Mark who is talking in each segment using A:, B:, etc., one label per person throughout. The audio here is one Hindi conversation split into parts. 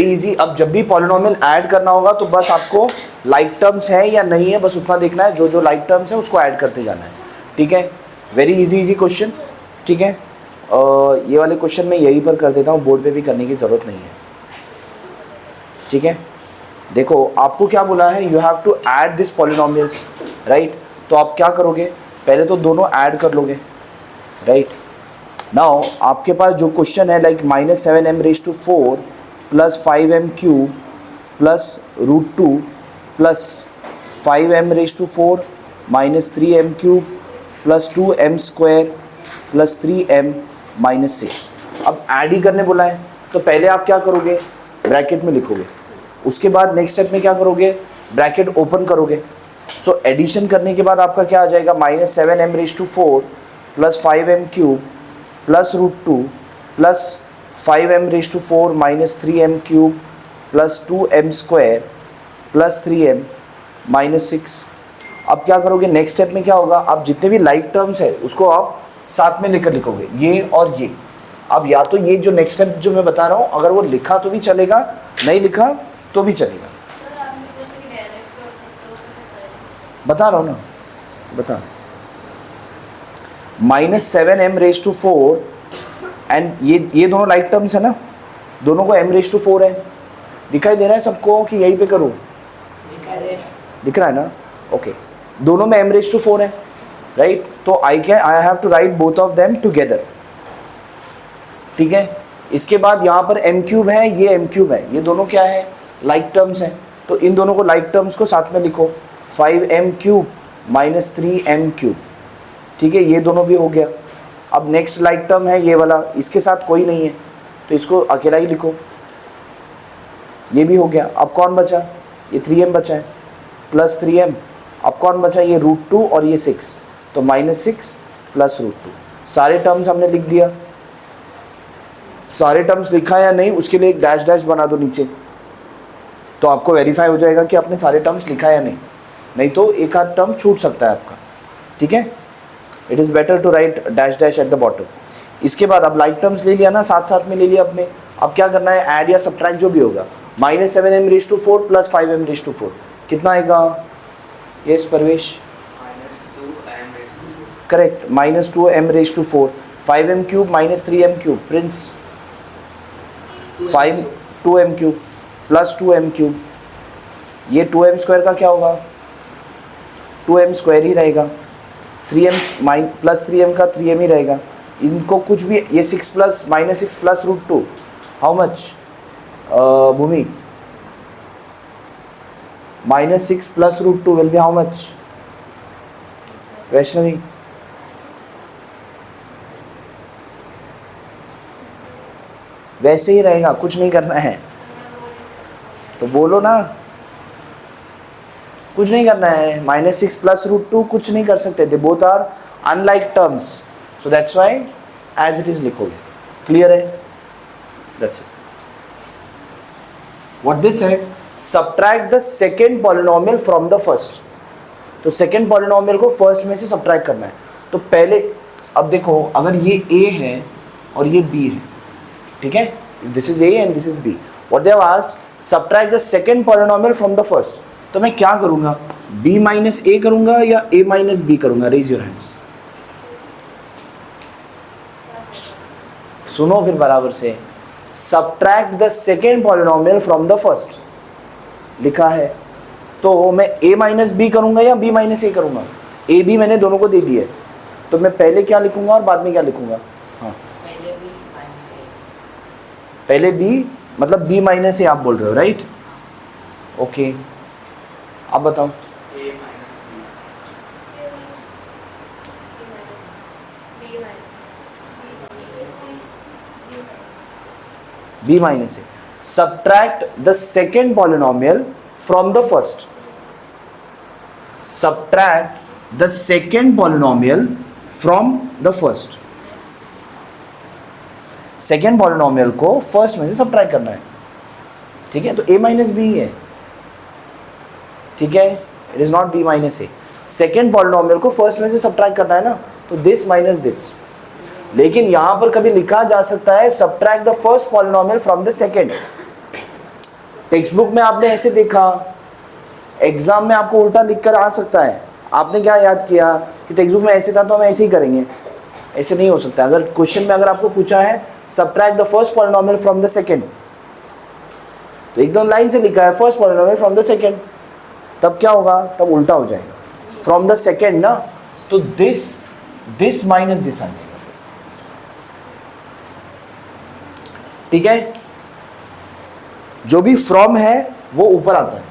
A: इजी। अब जब भी पॉलिनोमियल ऐड करना होगा तो बस आपको लाइक टर्म्स है या नहीं है बस उतना देखना है, जो जो लाइक टर्म्स है उसको ऐड करते जाना है, ठीक है। वेरी इजी क्वेश्चन, ठीक है। ये वाले क्वेश्चन मैं यहीं पर कर देता हूँ, बोर्ड पे भी करने की ज़रूरत नहीं है, ठीक है। देखो आपको क्या बोला है, you have to add this polynomials, right. तो आप क्या करोगे, पहले तो दोनों ऐड कर लोगे, राइट। नाउ आपके पास जो क्वेश्चन है like -7m⁴ plus 5m³ plus √2 plus 5m⁴ minus 3m³ plus 2m² plus 3m minus 6। अब ऐड ही करने बोला है तो पहले आप क्या करोगे, ब्रैकेट में लिखोगे, उसके बाद नेक्स्ट स्टेप में क्या करोगे, ब्रैकेट ओपन करोगे। सो एडिशन करने के बाद आपका क्या आ जाएगा, -7m⁴ plus 5m³ plus √2 plus 5m⁴ minus 3m³ plus 2m² plus 3m minus 6। अब क्या करोगे, नेक्स्ट स्टेप में क्या होगा, आप जितने भी लाइक टर्म्स है उसको आप साथ में लेकर लिखोगे, ये और ये। अब या तो ये जो नेक्स्ट स्टेप जो मैं बता रहा हूँ अगर वो लिखा तो भी चलेगा, नहीं लिखा तो भी चलेगा, बता रहा हूँ ना, बता। -7m⁴ एंड ये दोनों लाइक टर्म्स है ना, दोनों को m⁴ है, दिखाई दे रहा है सबको कि यहीं पे करूँ, दिख रहा है ना, ओके। दोनों में m⁴ है, राइट। तो I have to write both of them together, ठीक है। इसके बाद यहाँ पर m³ है, ये m³ है, ये दोनों क्या है, लाइक टर्म्स हैं, तो इन दोनों को लाइक टर्म्स को साथ में लिखो, 5m³ माइनस 3m³, ठीक है, ये दोनों भी हो गया। अब नेक्स्ट लाइक टर्म है ये वाला, इसके साथ कोई नहीं है तो इसको अकेला ही लिखो, ये भी हो गया। अब कौन बचा, ये 3m बचा है प्लस 3m। अब कौन बचा, ये √2 और ये 6, तो -6 प्लस √2। सारे टर्म्स हमने लिख दिया, सारे टर्म्स लिखा या नहीं उसके लिए एक डैश डैश बना दो नीचे, तो आपको वेरीफाई हो जाएगा कि आपने सारे टर्म्स लिखा या नहीं, नहीं तो एक आध टर्म छूट सकता है आपका, ठीक है। It is better to write dash dash at the bottom. इसके बाद अब लाइक टर्म्स ले लिया ना, साथ साथ में ले लिया अपने। अब क्या करना है, ऐड या सब्ट्रैक्ट जो भी होगा, -7m⁴ प्लस 5m⁴ कितना आएगा, yes Parvesh, correct, -2m⁴, 5m³ minus 3m³ Prince, 2m³ plus 2m³, ये 2m² का क्या होगा, 2m² ही रहेगा, 3m प्लस 3m का 3m ही रहेगा। इनको कुछ भी, ये 6 plus -6 plus √2, how much Bhumi, -6 plus √2 will be how much, Vaishnavi, वैसे ही रहेगा, कुछ नहीं करना है, तो बोलो ना, कुछ नहीं करना है। -6 प्लस √2 कुछ नहीं कर सकते, they both are unlike terms, so that's why as it is लिखोगे, क्लियर है, दैट्स इट। व्हाट दिस है, subtract the second polynomial from the first, तो सेकेंड पॉलिनोमियल को फर्स्ट में से सब्ट्रैक्ट करना है। तो पहले अब देखो, अगर ये a है और ये b है, ठीक है, this is a and this is b, what they have asked, subtract the second polynomial from the first. तो मैं क्या करूंगा, b माइनस a करूंगा या a माइनस b करूंगा, रेज योर हैंड्स, सुनो फिर बराबर से, subtract the second polynomial from the first लिखा है, तो मैं a माइनस b करूंगा या b माइनस a करूंगा, a b मैंने दोनों को दे दिया है, तो मैं पहले क्या लिखूंगा और बाद में क्या लिखूंगा, हाँ पहले b मतलब b माइनस a आप बोल रहे हो, राइट, ओके। अब बताओ, b minus a, subtract the second polynomial from the first, subtract the second polynomial from the first, second polynomial को फर्स्ट में से सब्ट्रैक्ट करना है, ठीक है, तो a माइनस बी है, ठीक है, it is not b minus a, second polynomial को फर्स्ट में से सब्ट्रैक्ट करना है ना, तो दिस माइनस दिस, लेकिन यहां पर कभी लिखा जा सकता है subtract the first polynomial from the second, text book में आपने ऐसे देखा, एग्जाम में आपको उल्टा लिख कर आ सकता है। आपने क्या याद किया कि टेक्स्ट बुक में ऐसे था तो हम ऐसे ही करेंगे, ऐसे नहीं हो सकता। अगर क्वेश्चन में अगर आपको पूछा है subtract the first polynomial from the second, तो एकदम लाइन से लिखा है first polynomial from the second, तब क्या होगा, तब उल्टा हो जाएगा। फ्रॉम द सेकंड ना, तो दिस माइनस दिस आ जाएगा। ठीक है, जो भी फ्रॉम है वो ऊपर आता है।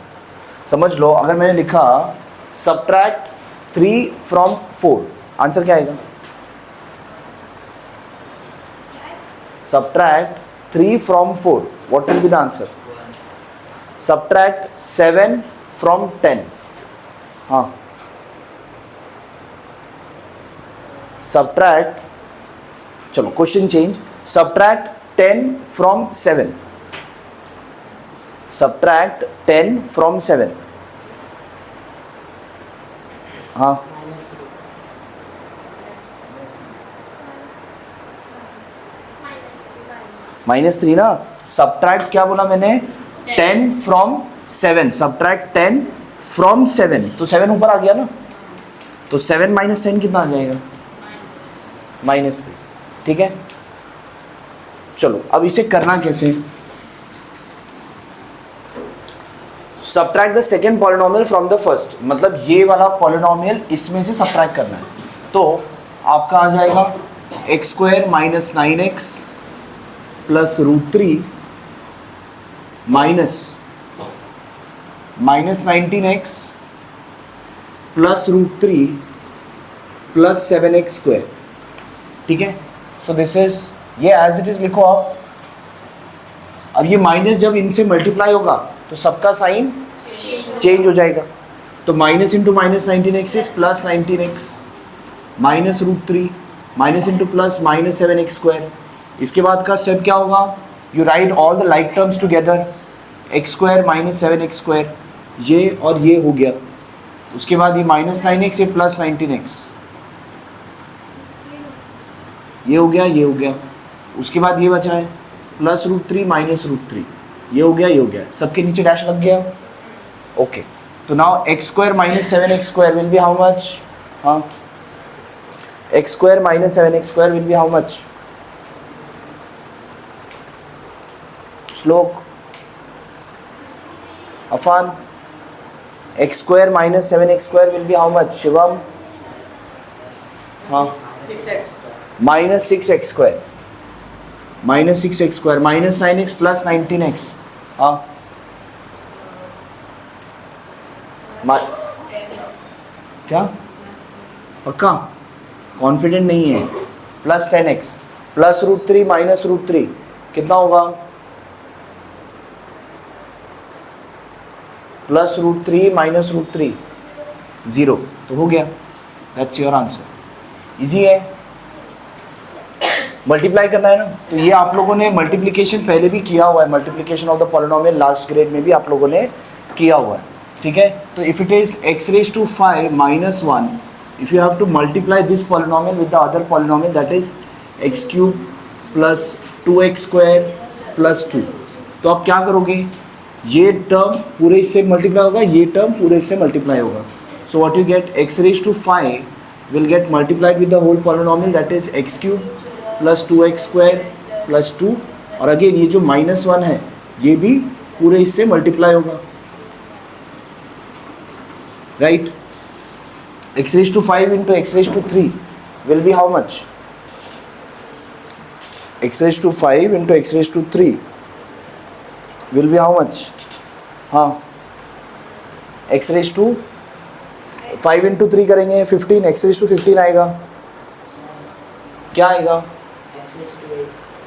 A: समझ लो, अगर मैंने लिखा सबट्रैक्ट 3 फ्रॉम 4, आंसर क्या आएगा? Subtract 3 from 4, what will be the answer? Subtract 7 from 10, हाँ सबट्रैक्ट, चलो question change, subtract 10 from 7, subtract 10 from 7, हाँ -3 ना। सबट्रैक्ट क्या बोला मैंने? 10 फ्रॉम 7, सबट्रैक्ट 10 फ्रॉम 7, तो 7 ऊपर आ गया ना, तो 7 - 10 कितना आ जाएगा? -3। ठीक है, चलो अब इसे करना कैसे? Subtract the second polynomial from the first, मतलब ये वाला पॉलिनोमियल इसमें से सबट्रैक्ट करना है। तो आपका आ जाएगा x² - 9x plus √3 minus 19x plus √3 plus 7x²। ठीक है, सो दिस इज, ये एज इट इज लिखो आप। अब ये माइनस जब इनसे मल्टीप्लाई होगा तो सबका साइन चेंज हो जाएगा। तो minus into minus 19x is plus 19x, minus √3 minus into plus minus 7x²। इसके बाद का स्टेप क्या होगा? You right all the like terms together, x² - 7x², ये और ये हो गया। उसके बाद ये -9x, ये प्लस 19x, ये हो गया, ये हो गया। उसके बाद ये बचा है प्लस √3 माइनस √3, ये हो गया, ये हो गया, सबके नीचे डैश लग गया। ओके, तो now x² - 7x² will be how much? हाँ, x² - 7x² will be how much? Shlok, Afan, x² - 7x² will be how much? Shivam, हाँ, -6x², -6x² -9x plus 19x, हाँ क्या पक्का कॉन्फिडेंट नहीं है? प्लस 10x प्लस √3 माइनस √3 कितना होगा? प्लस √3 माइनस √3 0, तो हो गया। That's your answer. इजी है, मल्टीप्लाई करना है ना। तो ये आप लोगों ने मल्टीप्लिकेशन पहले भी किया हुआ है, multiplication of the polynomial last grade में भी आप लोगों ने किया हुआ है। ठीक है, तो if it is x⁵ - 1, if you have to multiply this polynomial with the other polynomial, that is x³ plus 2x² plus 2, तो आप क्या करोगे? ये टर्म पूरे इससे मल्टीप्लाई होगा, ये टर्म पूरे इससे मल्टीप्लाई होगा। So what you get, x⁵ will get multiplied with the whole polynomial, that is x³ plus 2x² plus 2, और अगेन ये जो -1 है ये भी पूरे इससे मल्टीप्लाई होगा, right? x⁵ into x⁵ will be how much? x⁵ into x⁵ will be how much? हाँ, x⁵ 5 into 3 करेंगे 15, x⁵15 आएगा। क्या आएगा?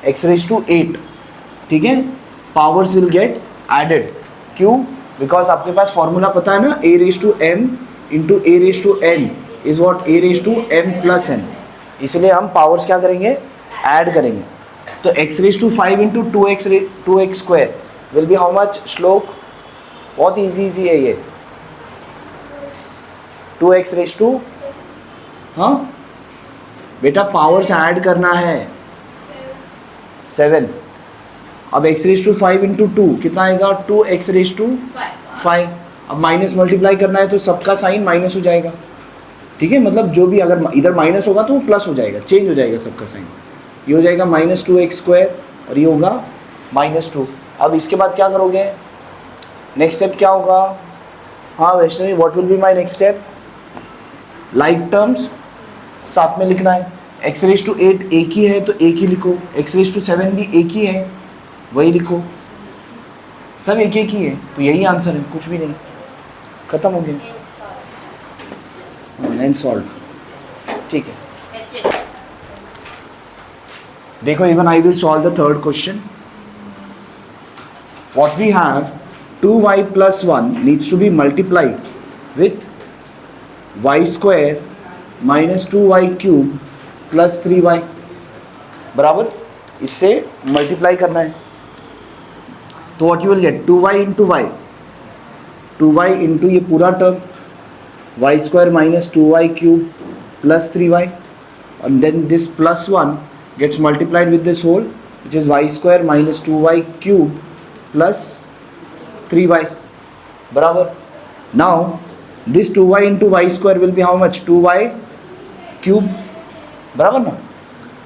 A: x⁵8। ठीक है, पावर्स विल गेट एडेड। क्यों? बिकॉज आपके पास फॉर्मूला पता है ना, a⁴m into a⁴n is what a⁴m plus n, इसलिए हम पावर्स क्या करेंगे? ऐड करेंगे। तो x⁵ into 2x² will be how much? श्लोक, बहुत इजी है ये। 2x⁵, हाँ बेटा पावर्स ऐड करना है 7, अब x रेज टू 5 इंटू 2 कितना आएगा 2x रेज टू 5। अब माइनस मल्टीप्लाई करना है तो सबका साइन माइनस हो जाएगा, ठीक है, मतलब जो भी अगर इधर माइनस होगा तो वो प्लस हो जाएगा, चेंज हो जाएगा सबका साइन। ये हो जाएगा -2x² और ये होगा -2। अब इसके बाद क्या करोगे, नेक्स्ट स्टेप क्या होगा? हाँ Vaishnavi, what will be my next step? Like terms साथ में लिखना है। x रेज टू 8 एक ही है तो एक ही लिखो, x रेज टू 7 भी एक ही है वही लिखो, सब एक एक ही है, तो यही आंसर है, कुछ भी नहीं, खत्म हो गया, एंड सॉल्व। ठीक है, देखो even I will solve the third question. What we have 2y + 1 needs to be multiplied with y² - 2y³ + 3y, बराबर, इससे मल्टीप्लाई करना है। तो what you will get 2y into y, 2y into ये पूरा term y² - 2y³ + 3y, and then this +1 gets multiplied with this whole which is y² - 2y³ + 3y, बराबर। now this 2y into y² will be how much 2y³, बराबर ना,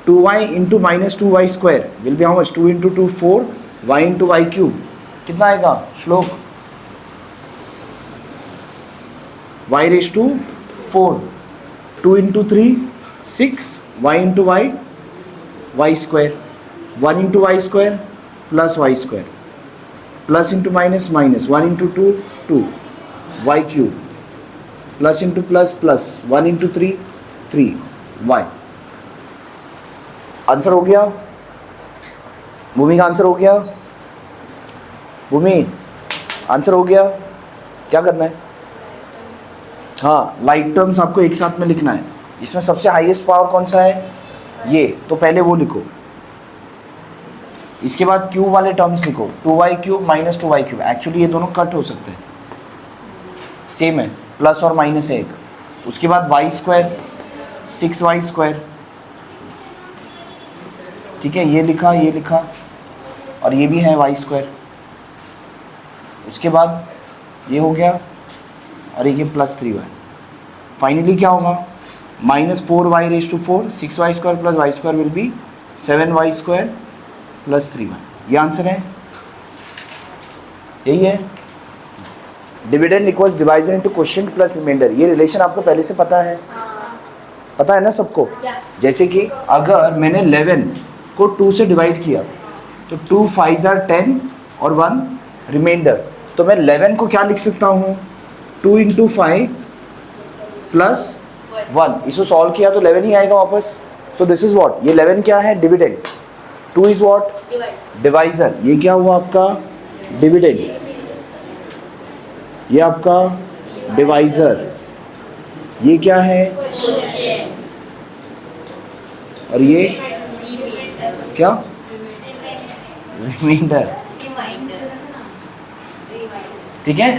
A: 2y into -2y² will be how much 2 into 2 4 y into y³, कितना आएगा श्लोक? y raised to 4, 2 into 3 6 y into y y², 1 into y² plus y² plus into minus minus 1 into 2 2 y³ plus into plus plus 1 into 3 3 y। Answer हो गया? भूमि का आंसर हो गया? भूमि आंसर हो गया? क्या करना है? हाँ, लाइक टर्म्स आपको एक साथ में लिखना है। इसमें सबसे हाईएस्ट पावर कौन सा है? ये, तो पहले वो लिखो, इसके बाद क्यूब वाले टर्म्स लिखो, 2y³ - 2y³। एक्चुअली ये दोनों कट हो सकते हैं, सेम है, प्लस और माइनस है एक। उसके बाद y² 6y², ठीक है, ये लिखा और ये भी है y²। उसके बाद ये हो गया और ये +3y। फाइनली क्या होगा? -4y raised to 4, 6y² + y² will be 7y² + 3y। ये आंसर है, यही है। Dividend equals divisor into quotient plus remainder, ये रिलेशन आपको पहले से पता है, पता है ना सबको। जैसे कि अगर मैंने 11 को 2 से डिवाइड किया तो 2 5s are 10 और 1 रिमाइंडर, तो मैं 11 को क्या लिख सकता हूँ? 2 into 5 + 1। इसको सॉल्व किया तो 11 ही आएगा वापस। सो दिस इज व्हाट, ये 11 क्या है? डिविडेंड। 2 is what? डिवाइजर। ये क्या हुआ आपका? डिविडेंड। ये आपका डिवाइजर। ये क्या है? और ये क्या? रिमाइंडर। ठीक है,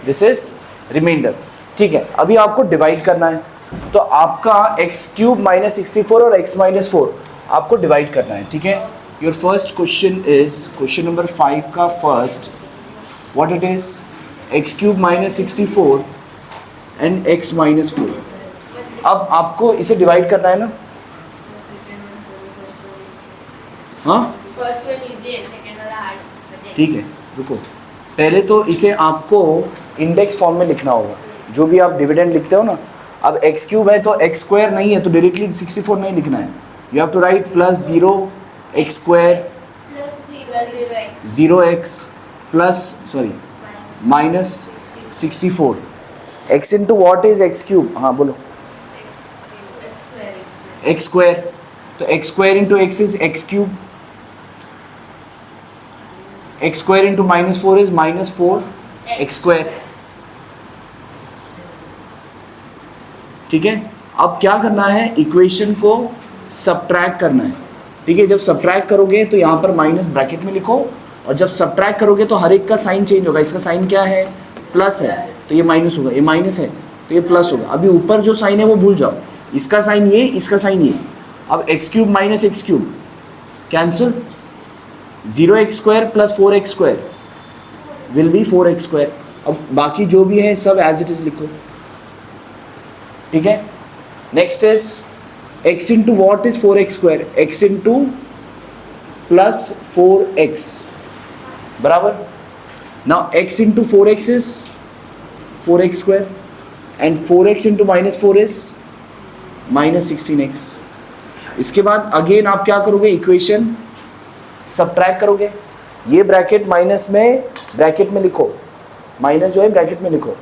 A: दिस इज रिमाइंडर। ठीक है, अभी आपको डिवाइड करना है, तो आपका x³ - 64 और x - 4 आपको डिवाइड करना है। ठीक है, your first question is question number 5 का first, what it is? x³ - 64 and x - 4। अब आपको इसे डिवाइड करना है ना? हाँ, ठीक है, रुको, पहले तो इसे आपको इंडेक्स फॉर्म में लिखना होगा, जो भी आप डिविडेंड लिखते हो ना। अब x³ है तो x² नहीं है तो डायरेक्टली 64 नहीं लिखना है, you have to write +0 x² 0x -64। x into what is x³? हाँ बोलो, x², तो x² into x is x³, x² into -4 is -4 x²। ठीक है, अब क्या करना है? इक्वेशन को सबट्रैक्ट करना है। ठीक है, जब सबट्रैक्ट करोगे तो यहाँ पर माइनस ब्रैकेट में लिखो, और जब सबट्रैक्ट करोगे तो हर एक का साइन चेंज होगा। इसका साइन क्या है? प्लस है तो ये माइनस होगा, ये माइनस है तो ये प्लस होगा। अभी ऊपर जो साइन है वो भूल जाओ, इसका साइन ये, इसका साइन ये। अब x³ - x³ cancel, 0x² plus 4x² will B 4x²। अब बाकी जो भी है सब एज इट इज लिखो, ठीक है। Next is x into what is 4x², x into plus 4x बराबर। Now x into 4x is 4x² and 4x into -4 is -16x। इसके बाद अगेन आप क्या करोगे, इक्वेशन सबट्रैक्ट करोगे। ये ब्रैकेट माइनस में ब्रैकेट में लिखो, माइनस जो है ब्रैकेट में लिखो।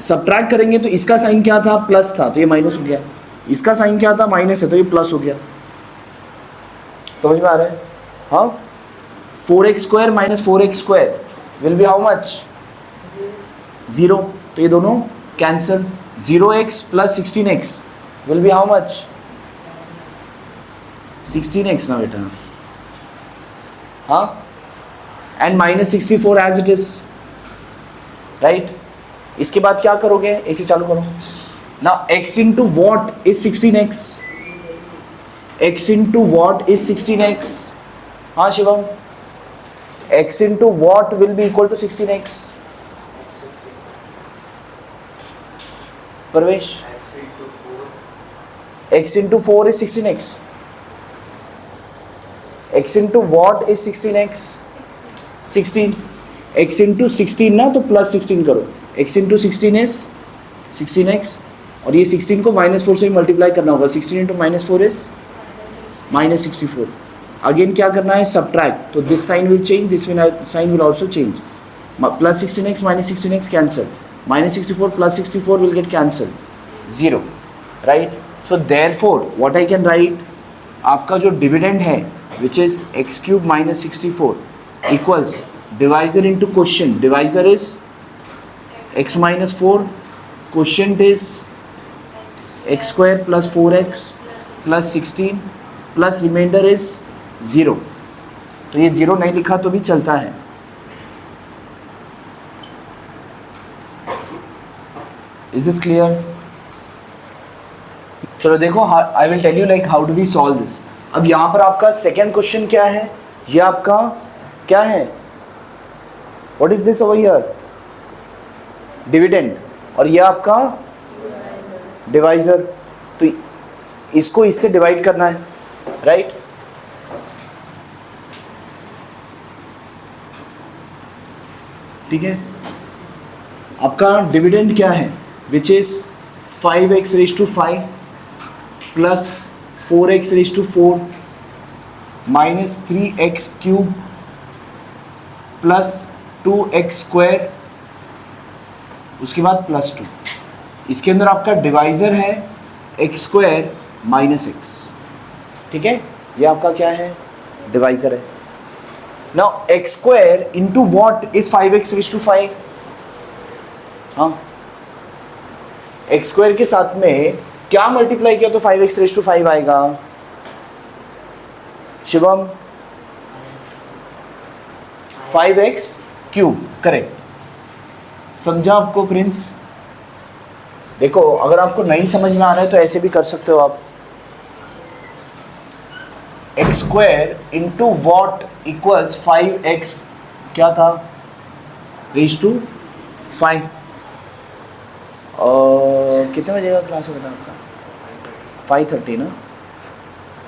A: सबट्रैक्ट करेंगे तो इसका साइन क्या था, प्लस था, तो ये माइनस हो गया। इसका साइन क्या था, माइनस है, तो ये प्लस हो गया। समझ में आ रहा है? हाँ, 4x² minus 4x² will be how much, 0, तो ये दोनों cancel. 0x plus 16x will be how much, 16x ना बेटा, हाँ, and -64 as it is, right. इसके बाद क्या करोगे, ऐसे चालू करो ना। x into what is 16x, x into what is 16x, हाँ Shivam, x into what will be equal to 16x। Parvesh, x into 4 is 16x, x into what is 16x, 16, x into 16 ना, तो प्लस 16 करो, x इंटू 16 इज 16x, और ये 16 को -4 से ही मल्टीप्लाई करना होगा। 16 इंटू -4 इज -64। अगेन क्या करना है, सब्ट्रैक्ट, तो this sign will change, this sign will also change. Plus 16x minus 16x cancel, -64 plus 64 will get cancel, 0, right. So therefore what I can write, आपका जो डिविडेंड है which is x³ minus 64 equals divisor into question, divisor is x minus 4, quotient is x² plus 4x plus 16 plus remainder is 0। तो ये 0 नहीं लिखा तो भी चलता है। Is this clear? चलो देखो, I will tell you like how do we solve this। अब यहाँ पर आपका सेकेंड क्वेश्चन क्या है, ये आपका क्या है, what is this over here, dividend, और ये आपका डिवाइजर, तो इसको इससे डिवाइड करना है, राइट। ठीक है, आपका डिविडेंड क्या है, which is 5x⁵ plus 4x⁴ minus 3x³ plus 2x², उसके बाद +2। इसके अंदर आपका डिवाइजर है x² माइनस x, ठीक है, ये आपका क्या है, डिवाइजर है। Now x² into what is 5x⁵, हाँ, x² के साथ में क्या मल्टीप्लाई किया तो 5x⁵ आएगा, शिवम 5x³ करेक्ट। समझा आपको प्रिंस? देखो अगर आपको नहीं समझ में आ रहा है तो ऐसे भी कर सकते हो आप। x² into what equals 5x क्या था, ⁵ कितने बजे का क्लास होता है आपका, 5:30 ना,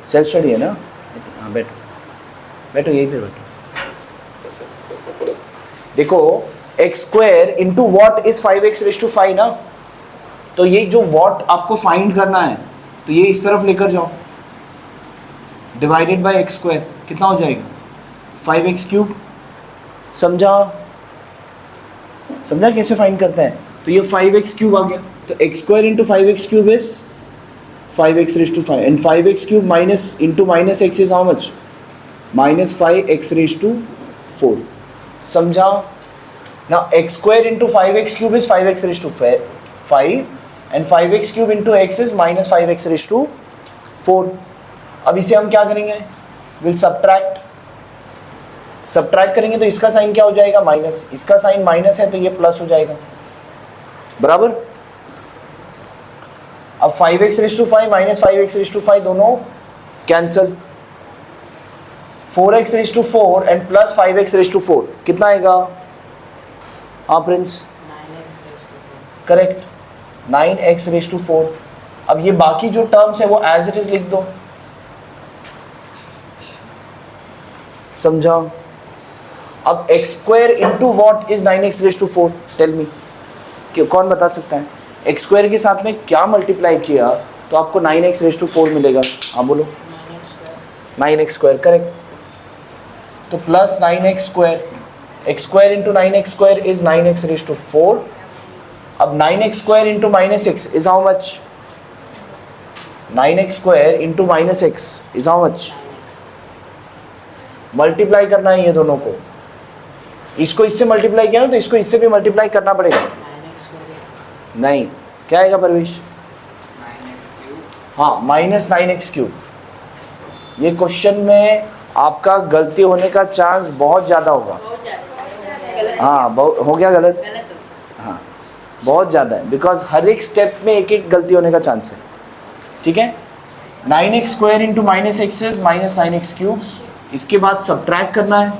A: सेल्फ स्टडी है ना, हाँ बैठो बैठो यही पे बैठो। देखो x² into what is 5x⁵ ना, तो ये जो वॉट आपको फाइंड करना है तो ये इस तरफ लेकर जाओ, डिवाइडेड बाय x², कितना हो जाएगा 5x³। समझा? समझा कैसे फाइंड करते हैं? तो ये 5x³ आ गया, तो x² into 5x³ is 5x⁵, and 5x³ minus into minus x is how much, -5x⁴। समझा ना? x² into 5x³ is 5x⁵, and 5x³ into x is -5x⁴। अब इसे हम क्या करेंगे, विल सब्ट्रैक्ट करेंगे, तो इसका साइन क्या हो जाएगा, माइनस, इसका साइन माइनस है तो ये प्लस हो जाएगा, बराबर। अब 5x⁵ माइनस 5x⁵ दोनों cancel, 4x raise to 4 and plus 5x raise to 4 कितना आएगा? हाँ Prince, correct, 9x raise to 4। अब ये बाकी जो टर्म्स है वो एज इट इज लिख दो, समझा? अब x square into what is 9x raise to 4? Tell me, कौन बता सकता है? x स्क्वायर के साथ में क्या मल्टीप्लाई किया तो आपको 9x रेज टू 4 मिलेगा? हाँ बोलो, 9x स्क्वायर, करेक्ट। तो plus 9x square, x square into 9x square is 9x raise to 4। अब 9x square into minus x is how much? 9x square into minus x is how much? Multiply करना है ये दोनों को, इसको इससे मल्टीप्लाई किया ना तो इसको इससे भी मल्टीप्लाई करना पड़ेगा। नहीं, क्या आएगा परवेश? हाँ, माइनस 9x क्यूब। ये क्वेश्चन में आपका गलती होने का चांस बहुत ज़्यादा होगा। हाँ, हो गया गलत? हाँ, बहुत ज़्यादा है, बिकॉज हर एक स्टेप में एक एक गलती होने का चांस है। ठीक है, 9x square into minus x is minus 9x cube. इसके बाद सब्ट्रैक्ट करना है,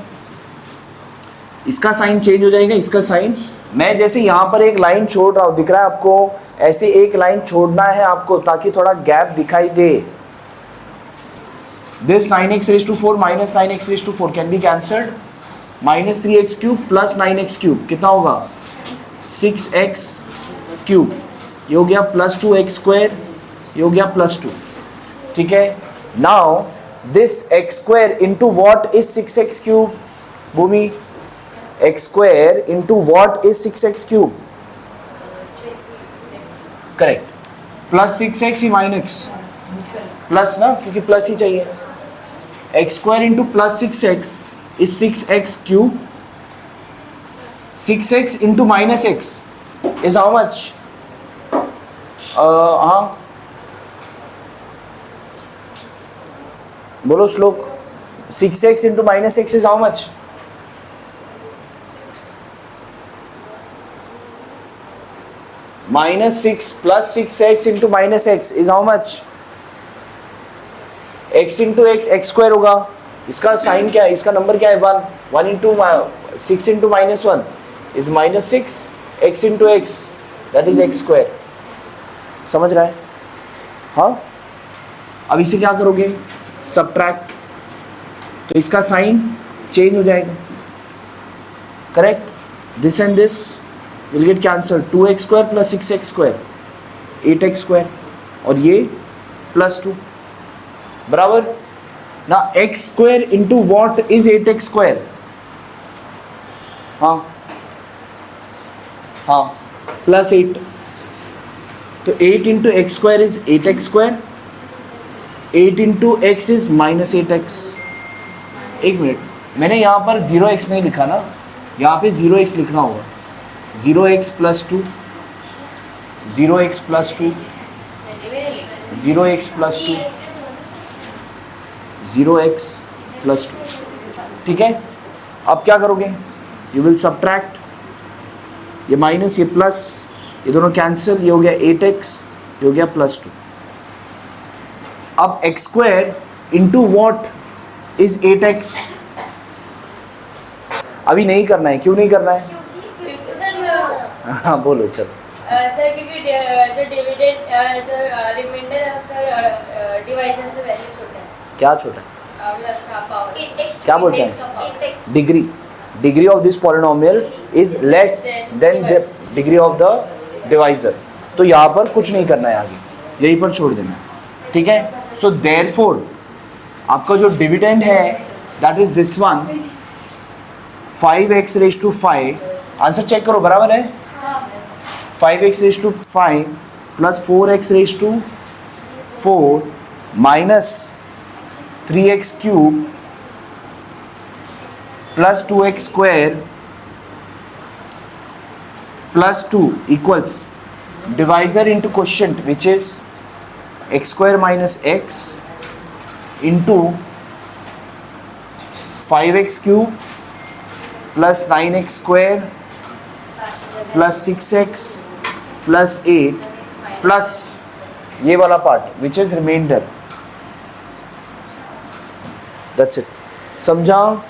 A: इसका साइन चेंज हो जाएगा, इसका साइन। मैं जैसे यहाँ पर एक लाइन छोड़ रहा हूँ, दिख रहा है आपको? ऐसे एक लाइन छोड़ना है आपको ताकि थोड़ा गैप दिखाई दे। This 9x raise to 4 minus 9x raise to 4 can be cancelled. Minus 3x cube plus 9x cube कितना होगा? 6x cube. ये हो गया प्लस 2x स्क्वायर, ये हो गया प्लस 2। ठीक है, now this x square into what is 6x cube? Bhumi, x square into what is 6x cube? Correct, plus 6x ही माइनस प्लस ना, क्योंकि प्लस ही चाहिए। x square into plus 6x is 6x cube. 6x into minus x is how much? हाँ बोलो Shlok, 6x into minus x is how much? Minus 6 plus 6x into minus x is how much? x into x x square होगा। इसका साइन क्या है, इसका नंबर क्या है? 1। 1 into 6 into minus 1 is minus 6। x into x that is x square. समझ रहा है? हाँ, अब इसे क्या करोगे? सब्ट्रैक्ट, तो इसका साइन चेंज हो जाएगा। Correct, this and this will get cancel. 2x square plus 6x square 8x square, और ये प्लस 2 बराबर ना। x square into what is 8x square? हाँ हाँ, प्लस 8। तो 8 into x square is 8x square, 8 into x is minus 8x। एक मिनट, मैंने यहाँ पर 0x नहीं लिखा ना, यहाँ पे 0x लिखना होगा। 0x plus 2, 0x plus 2, 0x plus 2, 0x plus 2। ठीक है, अब क्या करोगे? यू विल सब्ट्रैक्ट, ये माइनस ये प्लस, ये दोनों कैंसिल, ये हो गया 8x, ये हो गया प्लस 2। अब x square into what is 8x। अभी नहीं करना है, क्यों नहीं करना है? हाँ बोलो, चलो।
B: सर क्योंकि जो डिविडेंड जो रिमाइंडर है उसका डिवाइजर से वैल्यू छोटा है।
A: क्या छोटा है?
B: उसका पावर
A: क्या बोलते हैं? Degree. Degree of this polynomial is less than the degree of the divisor. तो यहाँ पर कुछ नहीं करना है, आगे यहीं पर छोड़ देना है। ठीक है, सो देयरफॉर आपका जो डिविडेंड है that is this one, 5x raise to 5। Answer check करो, बराबर है? 5x raise to 5 plus 4x raise to 4 minus 3x cube plus 2x square plus 2 equals divisor into quotient which is x square minus x into 5x cube plus 9x square plus 6x plus 8 plus ये वाला part which is reminder. That's it. समझा?